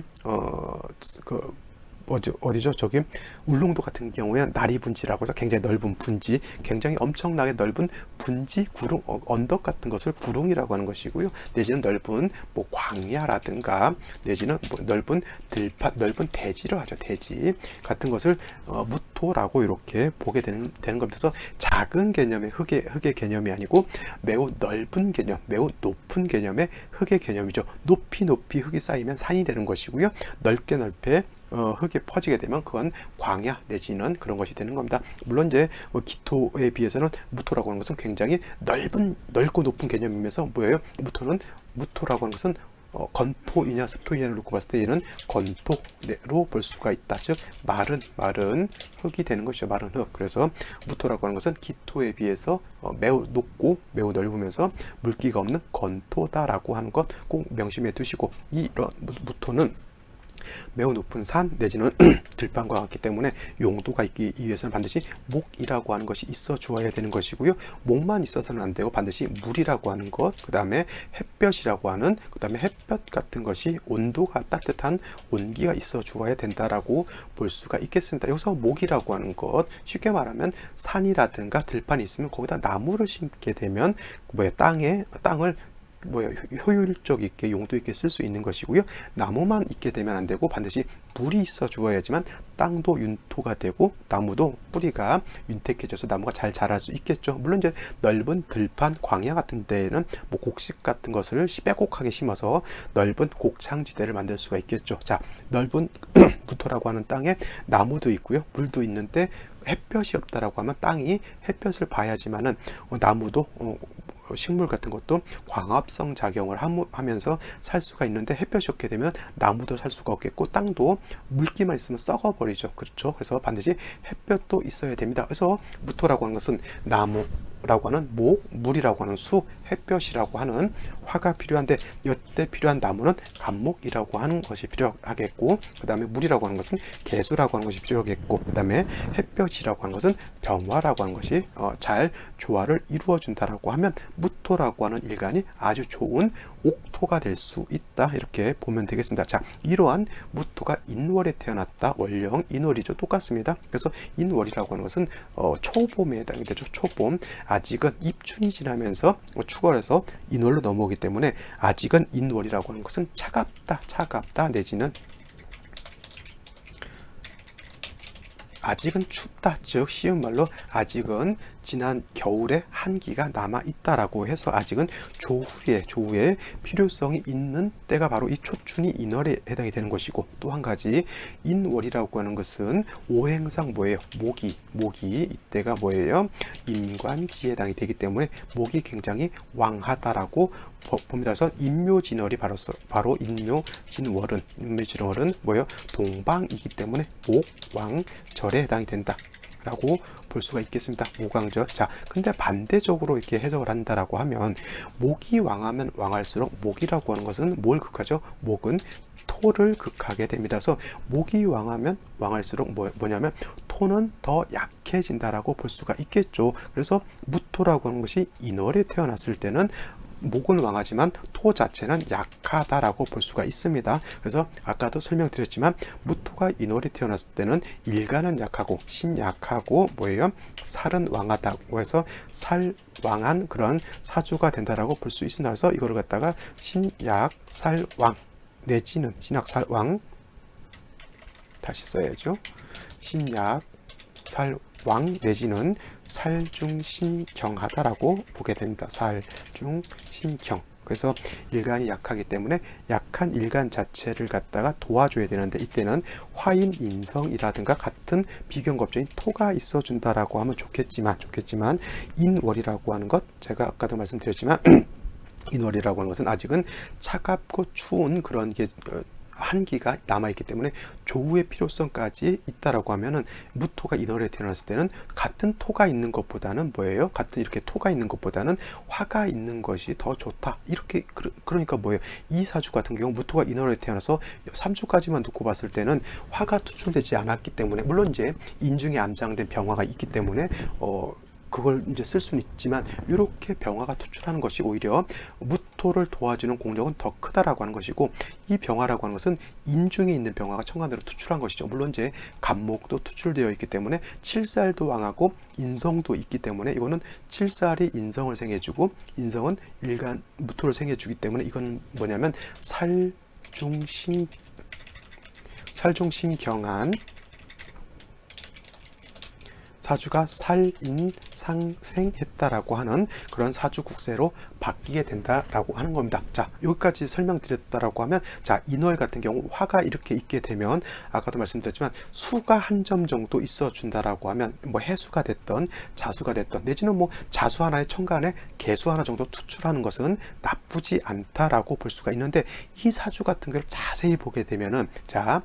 어디죠? 저기 울릉도 같은 경우에 나리분지라고 해서 굉장히 넓은 분지, 굉장히 엄청나게 넓은 분지, 구릉, 언덕 같은 것을 구릉이라고 하는 것이고요. 내지는 넓은 뭐 광야라든가 내지는 뭐 넓은 들판, 넓은 대지를 하죠. 대지 같은 것을 무토라고 이렇게 보게 되는 겁니다. 그래서 작은 개념의 흙의 개념이 아니고 매우 넓은 개념, 매우 높은 개념의 흙의 개념이죠. 높이 흙이 쌓이면 산이 되는 것이고요. 넓게 흙이 퍼지게 되면 그건 광야 내지는 그런 것이 되는 겁니다. 물론 이제 기토에 비해서는 무토라고 하는 것은 굉장히 넓고 높은 개념이면서 뭐예요? 무토라고 하는 것은 건토이냐 습토이냐를 놓고 봤을 때 얘는 건토로 볼 수가 있다. 즉 마른 흙이 되는 것이죠. 마른 흙. 그래서 무토라고 하는 것은 기토에 비해서 매우 높고 매우 넓으면서 물기가 없는 건토다라고 하는 것 꼭 명심해 두시고, 이런 무토는 매우 높은 산 내지는 들판과 같기 때문에 용도가 있기 위해서는 반드시 목이라고 하는 것이 있어 주어야 되는 것이고요. 목만 있어서는 안 되고 반드시 물이라고 하는 것, 그 다음에 햇볕이라고 하는, 그 다음에 햇볕 같은 것이 온도가 따뜻한 온기가 있어 주어야 된다라고 볼 수가 있겠습니다. 여기서 목이라고 하는 것, 쉽게 말하면 산이라든가 들판이 있으면 거기다 나무를 심게 되면 땅을 효율적 있게 용도 있게 쓸 수 있는 것이고요. 나무만 있게 되면 안 되고 반드시 물이 있어 주어야지만 땅도 윤토가 되고 나무도 뿌리가 윤택해져서 나무가 잘 자랄 수 있겠죠. 물론 이제 넓은 들판, 광야 같은 데에는 뭐 곡식 같은 것을 빼곡하게 심어서 넓은 곡창지대를 만들 수가 있겠죠. 자, 넓은 부토라고 하는 땅에 나무도 있고요, 물도 있는데 햇볕이 없다라고 하면 땅이 햇볕을 봐야지만은 나무도 식물 같은 것도 광합성 작용을 하면서 살 수가 있는데 햇볕이 없게 되면 나무도 살 수가 없겠고 땅도 물기만 있으면 썩어버리죠. 그렇죠. 그래서 반드시 햇볕도 있어야 됩니다. 그래서 무토라고 하는 것은 나무라고 하는 목, 물이라고 하는 수, 햇볕이라고 하는 화가 필요한데 이때 필요한 나무는 감목이라고 하는 것이 필요하겠고, 그 다음에 물이라고 하는 것은 개수라고 하는 것이 필요하겠고, 그 다음에 햇볕이라고 하는 것은 병화라고 하는 것이 잘 조화를 이루어 준다라고 하면 무토라고 하는 일간이 아주 좋은 옥토가 될 수 있다, 이렇게 보면 되겠습니다. 자, 이러한 무토가 인월에 태어났다. 월령 인월이죠. 똑같습니다. 그래서 인월이라고 하는 것은 초봄에 해당이 되죠. 초봄. 아직은 입춘이 지나면서 축월해서 인월로 넘어오기 때문에 아직은 인월이라고 하는 것은 차갑다 내지는 아직은 춥다, 즉 쉬운 말로 아직은 지난 겨울에 한기가 남아 있다라고 해서 아직은 조후에 필요성이 있는 때가 바로 이 초춘이 인월에 해당이 되는 것이고, 또 한 가지 인월이라고 하는 것은 오행상 뭐예요? 모기 이때가 뭐예요? 임관지에 해당이 되기 때문에 목이 굉장히 왕하다라고 봅니다. 그래서 인묘진월이 바로 인묘진월은 뭐예요? 동방이기 때문에 목왕절에 해당이 된다라고 볼 수가 있겠습니다. 목왕절. 자, 근데 반대적으로 이렇게 해석을 한다라고 하면 목이 왕하면 왕할수록 목이라고 하는 것은 뭘 극하죠? 목은 토를 극하게 됩니다. 그래서 목이 왕하면 왕할수록 뭐냐면 토는 더 약해진다라고 볼 수가 있겠죠. 그래서 무토라고 하는 것이 인월에 태어났을 때는 목은 왕하지만 토 자체는 약하다라고 볼 수가 있습니다. 그래서 아까도 설명드렸지만 무토가 인월에 태어났을 때는 일간은 약하고 신약하고 뭐예요? 살은 왕하다고 해서 살왕한 그런 사주가 된다라고 볼 수 있습니다. 그래서 이거를 갖다가 신약살왕 내지는 신약살왕 다시 써야죠. 신약살왕 내지는 살중신경하다라고 보게 됩니다. 살중신경. 그래서 일간이 약하기 때문에 약한 일간 자체를 갖다가 도와줘야 되는데 이때는 화인 인성이라든가 같은 비견겁적인 토가 있어 준다라고 하면 좋겠지만 인월이라고 하는 것, 제가 아까도 말씀드렸지만 인월이라고 하는 것은 아직은 차갑고 추운 그런 게 한기가 남아있기 때문에 조우의 필요성까지 있다라고 하면은 무토가 인월에 태어났을 때는 같은 토가 있는 것보다는 뭐예요? 같은 이렇게 토가 있는 것보다는 화가 있는 것이 더 좋다. 이렇게 그러니까 뭐예요? 이 사주 같은 경우 무토가 인월에 태어나서 3주까지만 놓고 봤을 때는 화가 투출되지 않았기 때문에, 물론 이제 인중에 암장된 병화가 있기 때문에 그걸 이제 쓸 수는 있지만 이렇게 병화가 투출하는 것이 오히려 무토를 도와주는 공력은 더 크다라고 하는 것이고, 이 병화라고 하는 것은 인중에 있는 병화가 천간으로 투출한 것이죠. 물론 이제 간목도 투출되어 있기 때문에 칠살도 왕하고 인성도 있기 때문에 이거는 칠살이 인성을 생해주고 인성은 일간 무토를 생해주기 때문에 이건 뭐냐면 살중신경한 사주가 살인상생했다라고 하는 그런 사주 국세로 바뀌게 된다라고 하는 겁니다. 자, 여기까지 설명드렸다라고 하면, 자, 인월 같은 경우 화가 이렇게 있게 되면 아까도 말씀드렸지만 수가 한 점 정도 있어 준다라고 하면 뭐 해수가 됐던 자수가 됐던 내지는 뭐 자수 하나의 천간에 개수 하나 정도 투출하는 것은 나쁘지 않다라고 볼 수가 있는데, 이 사주 같은 걸 자세히 보게 되면은, 자,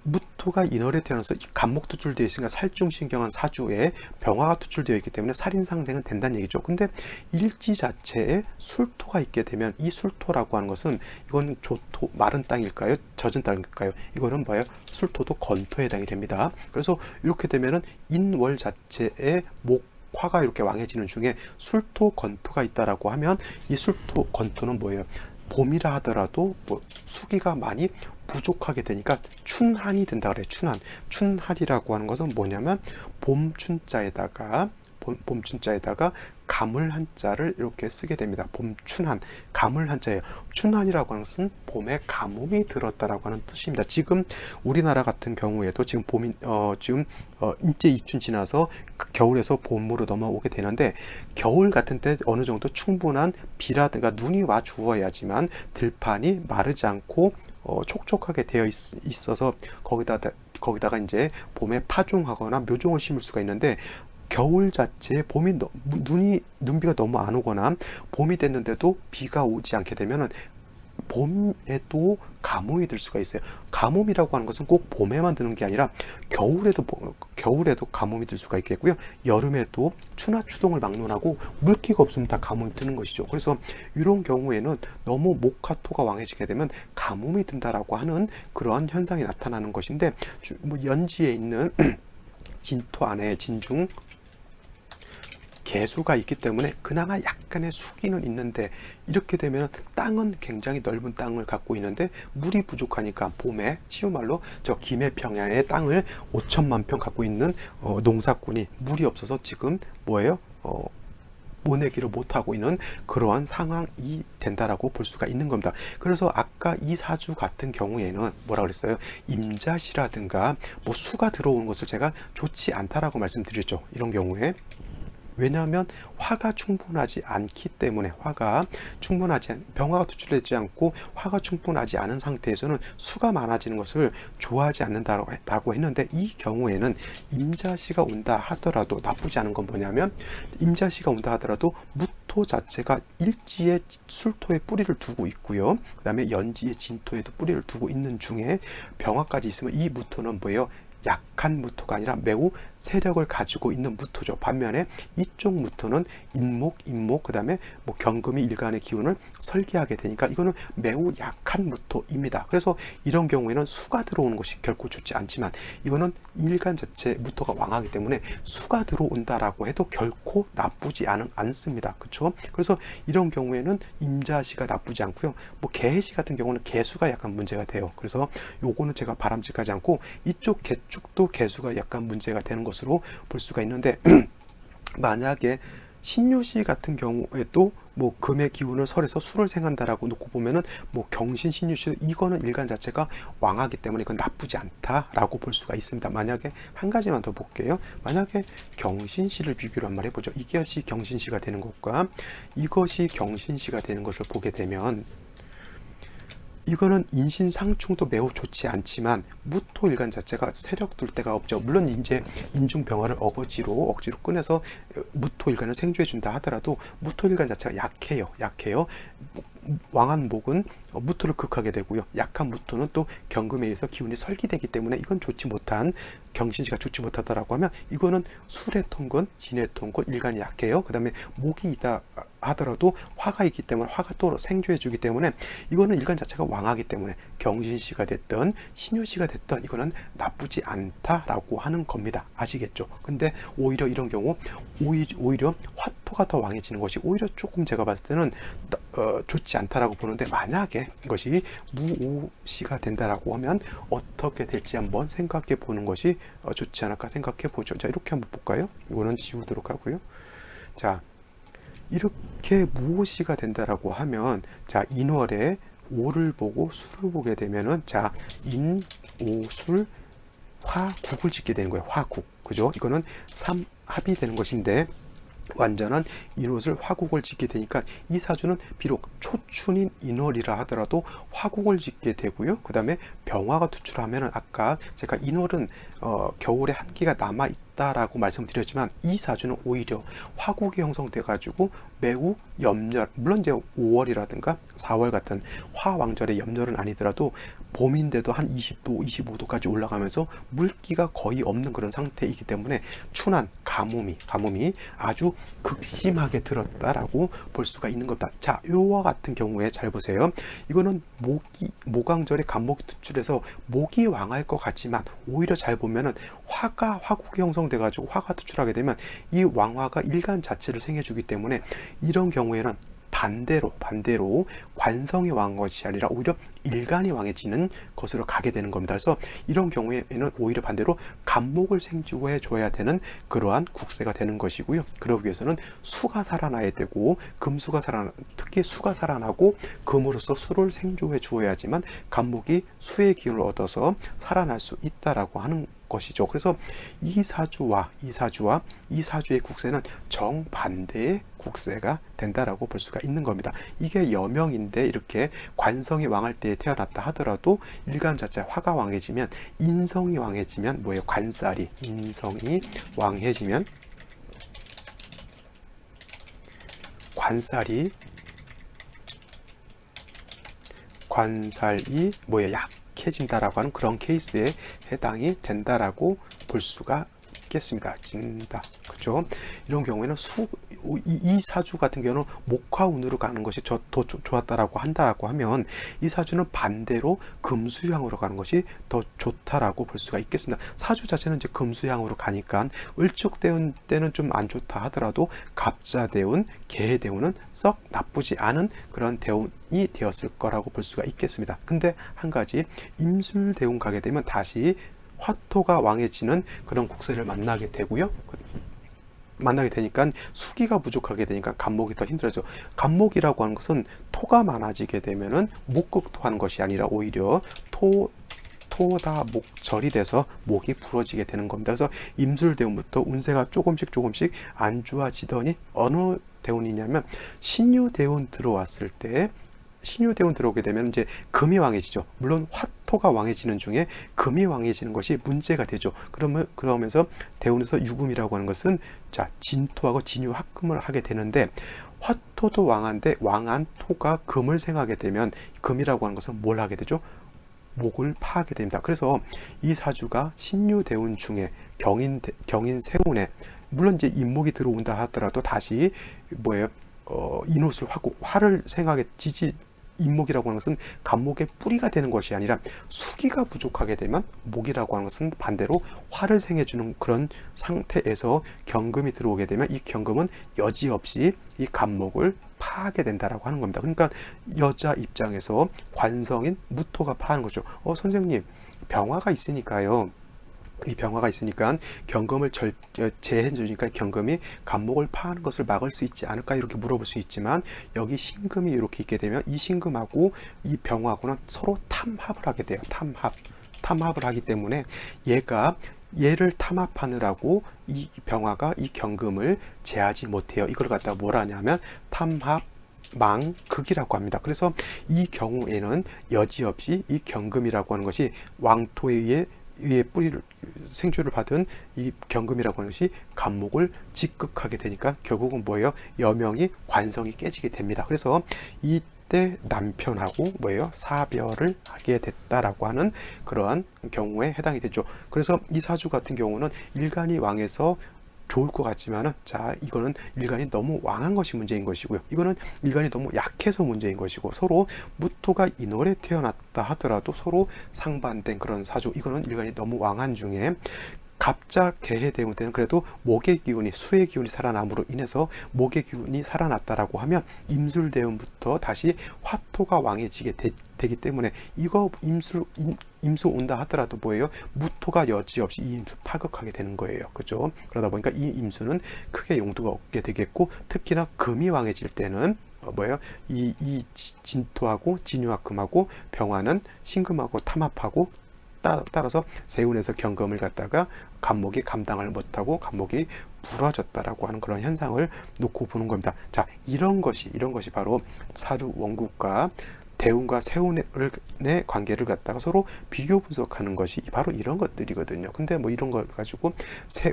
무토 토가 인월에 태어나서 간목 투출되어 있으니까 살중신경한 사주에 병화가 투출되어 있기 때문에 살인상생은 된다는 얘기죠. 근데 일지 자체에 술토가 있게 되면 이 술토라고 하는 것은 이건 조토, 마른 땅일까요? 젖은 땅일까요? 이거는 뭐예요? 술토도 건토에 해당이 됩니다. 그래서 이렇게 되면은 인월 자체에 화가 이렇게 왕해지는 중에 술토 건토가 있다라고 하면 이 술토 건토는 뭐예요? 봄이라 하더라도 뭐 수기가 많이 부족하게 되니까 춘한이 된다 그래요. 춘한이라고 하는 것은 뭐냐면 봄춘자에다가 가물 한자를 이렇게 쓰게 됩니다. 봄춘한, 가물 한자예요. 춘한이라고 하는 것은 봄에 가뭄이 들었다라고 하는 뜻입니다. 지금 우리나라 같은 경우에도 지금 봄이 이제 입춘 지나서 겨울에서 봄으로 넘어오게 되는데, 겨울 같은 때 어느 정도 충분한 비라든가 눈이 와 주어야지만 들판이 마르지 않고 촉촉하게 되어 있어서 거기다가 이제 봄에 파종하거나 묘종을 심을 수가 있는데, 겨울 자체에 눈비가 너무 안 오거나 봄이 됐는데도 비가 오지 않게 되면은 봄에도 가뭄이 들 수가 있어요. 가뭄이라고 하는 것은 꼭 봄에만 드는 게 아니라 겨울에도 가뭄이 들 수가 있겠고요. 여름에도 추나추동을 막론하고 물기가 없으면 다 가뭄이 드는 것이죠. 그래서 이런 경우에는 너무 목화토가 왕해지게 되면 가뭄이 든다라고 하는 그러한 현상이 나타나는 것인데, 뭐 연지에 있는 진토 안에 진중 개수가 있기 때문에 그나마 약간의 수기는 있는데, 이렇게 되면 땅은 굉장히 넓은 땅을 갖고 있는데 물이 부족하니까 봄에 쉬운 말로 저 김해평야의 땅을 5천만 평 갖고 있는 농사꾼이 물이 없어서 지금 뭐예요? 모내기를 못하고 있는 그러한 상황이 된다라고 볼 수가 있는 겁니다. 그래서 아까 이 사주 같은 경우에는 뭐라 그랬어요? 임자시라든가 뭐 수가 들어오는 것을 제가 좋지 않다라고 말씀드렸죠. 이런 경우에. 왜냐하면 화가 충분하지 않기 때문에, 병화가 투출되지 않고 화가 충분하지 않은 상태에서는 수가 많아지는 것을 좋아하지 않는다라고 했는데, 이 경우에는 임자시가 온다 하더라도 나쁘지 않은 건 뭐냐면, 임자시가 온다 하더라도 무토 자체가 일지에 술토에 뿌리를 두고 있고요. 그 다음에 연지에 진토에도 뿌리를 두고 있는 중에 병화까지 있으면 이 무토는 뭐예요? 약한 무토가 아니라 매우 세력을 가지고 있는 무토죠. 반면에 이쪽 무토는 인목, 그 다음에 뭐 경금이 일간의 기운을 설계하게 되니까 이거는 매우 약한 무토입니다. 그래서 이런 경우에는 수가 들어오는 것이 결코 좋지 않지만, 이거는 일간 자체 무토가 왕하기 때문에 수가 들어온다라고 해도 결코 나쁘지 않습니다. 그렇죠? 그래서 이런 경우에는 임자시가 나쁘지 않고요. 뭐 개시 같은 경우는 개수가 약간 문제가 돼요. 그래서 요거는 제가 바람직하지 않고, 이쪽 개축도 개수가 약간 문제가 되는 것으로 볼 수가 있는데, 만약에 신유시 같은 경우에도 뭐 금의 기운을 설해서 수를 생한다라고 놓고 보면은 뭐 경신, 신유시, 이거는 일간 자체가 왕하기 때문에 이건 나쁘지 않다라고 볼 수가 있습니다. 만약에 한 가지만 더 볼게요. 만약에 경신시를 비교를 한번 해보죠. 이것이 경신시가 되는 것과 이것이 경신시가 되는 것을 보게 되면, 이거는 인신상충도 매우 좋지 않지만 무토일간 자체가 세력 둘 데가 없죠. 물론 이제 인중병화를 억지로 꺼내서 무토일간을 생주해 준다 하더라도 무토일간 자체가 약해요. 왕한 목은 무토를 극하게 되고요. 약한 무토는 또 경금에 의해서 기운이 설기되기 때문에 이건 좋지 못한, 경신시가 좋지 못하다라고 하면, 이거는 술의 통근, 진의 통근, 일간이 약해요. 그 다음에 목이 있다 하더라도 화가 있기 때문에 화가 또 생조해 주기 때문에 이거는 일간 자체가 왕하기 때문에 경신시가 됐든 신유시가 됐든 이거는 나쁘지 않다라고 하는 겁니다. 아시겠죠? 근데 오히려 이런 경우 오히려 화토가 더 왕해지는 것이 오히려 조금 제가 봤을 때는 좋지 않다라고 보는데, 만약에 이것이 무오시가 된다라고 하면 어떻게 될지 한번 생각해 보는 것이 좋지 않을까 생각해 보죠. 자, 이렇게 한번 볼까요? 이거는 지우도록 하고요. 자, 이렇게 무오시가 된다라고 하면, 자, 인월에 오를 보고 수를 보게 되면은, 자, 인오술 화국을 짓게 되는 거예요. 화국. 그죠? 이거는 삼합이 되는 것인데, 완전한 인옷을 화국을 짓게 되니까 이 사주는 비록 초춘인 인월이라 하더라도 화국을 짓게 되고요. 그 다음에 병화가 투출하면은, 아까 제가 인월은 겨울에 한기가 남아 있다라고 말씀드렸지만, 이 사주는 오히려 화국이 형성돼 가지고 매우 염렬, 물론 이제 5월이라든가 4월 같은 화왕절의 염렬은 아니더라도 봄인데도 한 20도, 25도까지 올라가면서 물기가 거의 없는 그런 상태이기 때문에 춘한 가뭄이 아주 극심하게 들었다라고 볼 수가 있는 겁니다. 자, 요와 같은 경우에 잘 보세요. 이거는 모광절에 간목이 투출해서 목이 왕할 것 같지만 오히려 잘 보면은 화국이 형성돼 가지고 화가 투출하게 되면 이 왕화가 일간 자체를 생해주기 때문에 이런 경우에는 반대로 관성이 왕한 것이 아니라 오히려 일간이 왕해지는 것으로 가게 되는 겁니다. 그래서 이런 경우에는 오히려 반대로 간목을 생주해 줘야 되는 그러한 국세가 되는 것이고요. 그러기 위해서는 수가 살아나야 되고 특히 수가 살아나고 금으로서 수를 생주해 주어야지만 간목이 수의 기운을 얻어서 살아날 수 있다라고 하는 것이죠. 그래서 이 사주의 국세는 정반대의 국세가 된다라고 볼 수가 있는 겁니다. 이게 여명인데 이렇게 관성이 왕할 때에 태어났다 하더라도 일간 자체 화가 왕해지면 인성이 왕해지면 뭐예요? 인성이 왕해지면 관살이 뭐예요? 약해진다라고 하는 그런 케이스에 해당이 된다라고 볼 수가 있겠습니다. 그죠? 이런 경우에는 이 사주 같은 경우는 목화운으로 가는 것이 더 좋았다라고 한다라고 하면 이 사주는 반대로 금수향으로 가는 것이 더 좋다라고 볼 수가 있겠습니다. 사주 자체는 이제 금수향으로 가니까 을축대운 때는 좀 안 좋다 하더라도 갑자대운, 개해대운은 썩 나쁘지 않은 그런 대운이 되었을 거라고 볼 수가 있겠습니다. 근데 한 가지 임술대운 가게 되면 다시 화토가 왕해지는 그런 국세를 만나게 되고요. 만나게 되니까 수기가 부족하게 되니까 간목이 더 힘들어져. 간목이라고 하는 것은 토가 많아지게 되면은 목극토하는 것이 아니라 오히려 토다 목절이 돼서 목이 부러지게 되는 겁니다. 그래서 임술대운부터 운세가 조금씩 안 좋아지더니 어느 대운이냐면 신유대운 들어왔을 때 신유대운 들어오게 되면 이제 금이 왕해지죠. 물론 화토가 왕해지는 중에 금이 왕해지는 것이 문제가 되죠. 그러면서 대운에서 유금이라고 하는 것은 자 진토하고 진유합금을 하게 되는데 화토도 왕한데 왕한 토가 금을 생하게 되면 금이라고 하는 것은 뭘 하게 되죠? 목을 파하게 됩니다. 그래서 이 사주가 신유대운 중에 경인 세운에 물론 이제 인목이 들어온다 하더라도 다시 뭐예요? 인옷을 하고 화를 생하게 인목이라고 하는 것은 간목의 뿌리가 되는 것이 아니라 수기가 부족하게 되면 목이라고 하는 것은 반대로 화를 생해주는 그런 상태에서 경금이 들어오게 되면 이 경금은 여지없이 이 간목을 파하게 된다라고 하는 겁니다. 그러니까 여자 입장에서 관성인 무토가 파하는 거죠. 선생님 병화가 있으니까요. 이 병화가 있으니까 경금을 제해 주니까 경금이 간목을 파하는 것을 막을 수 있지 않을까 이렇게 물어볼 수 있지만 여기 신금이 이렇게 있게 되면 이 신금하고 이 병화하고는 서로 탐합을 하게 돼요. 탐합을 하기 때문에 얘를 탐합하느라고 이 병화가 이 경금을 제하지 못해요. 이걸 갖다가 뭐라 하냐면 탐합망극이라고 합니다. 그래서 이 경우에는 여지없이 이 경금이라고 하는 것이 왕토에 의해 뿌리를 생주를 받은 이 경금이라고 하는 것이 간목을 직극하게 되니까 결국은 뭐예요? 여명이 관성이 깨지게 됩니다. 그래서 이때 남편하고 뭐예요? 사별을 하게 됐다라고 하는 그러한 경우에 해당이 되죠. 그래서 이 사주 같은 경우는 일간이 왕에서 좋을 것 같지만은 자 이거는 일간이 너무 왕한 것이 문제인 것이고요. 이거는 일간이 너무 약해서 문제인 것이고 서로 무토가 인월에 태어났다 하더라도 서로 상반된 그런 사주. 이거는 일간이 너무 왕한 중에 갑자 개해 대운 때는 그래도 목의 기운이 수의 기운이 살아남으로 인해서 목의 기운이 살아났다라고 하면 임술 대운부터 다시 화토가 왕해지게 되기 때문에 이거 임수 온다 하더라도 뭐예요? 무토가 여지없이 이 임수 파극하게 되는 거예요. 그죠? 그러다 보니까 이 임수는 크게 용도가 없게 되겠고 특히나 금이 왕해질 때는 뭐예요? 이 진토하고 진유합금하고 병화는 신금하고 탐합하고 따라서 세운에서 경금을 갖다가 간목이 감당을 못하고 간목이 부러졌다라고 하는 그런 현상을 놓고 보는 겁니다. 자, 이런 것이 바로 사주 원국과 대운과 세운의 관계를 갖다가 서로 비교 분석하는 것이 바로 이런 것들이거든요. 근데 뭐 이런 걸 가지고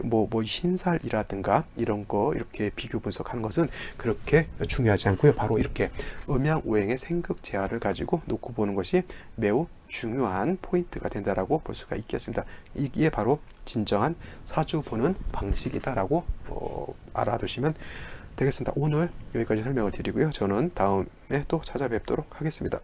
뭐 신살이라든가 이런 거 이렇게 비교 분석하는 것은 그렇게 중요하지 않고요. 바로 이렇게 음양오행의 생극재화를 가지고 놓고 보는 것이 매우 중요한 포인트가 된다라고 볼 수가 있겠습니다. 이게 바로 진정한 사주 보는 방식이다라고 알아두시면 되겠습니다. 오늘 여기까지 설명을 드리고요. 저는 다음에 또 찾아뵙도록 하겠습니다.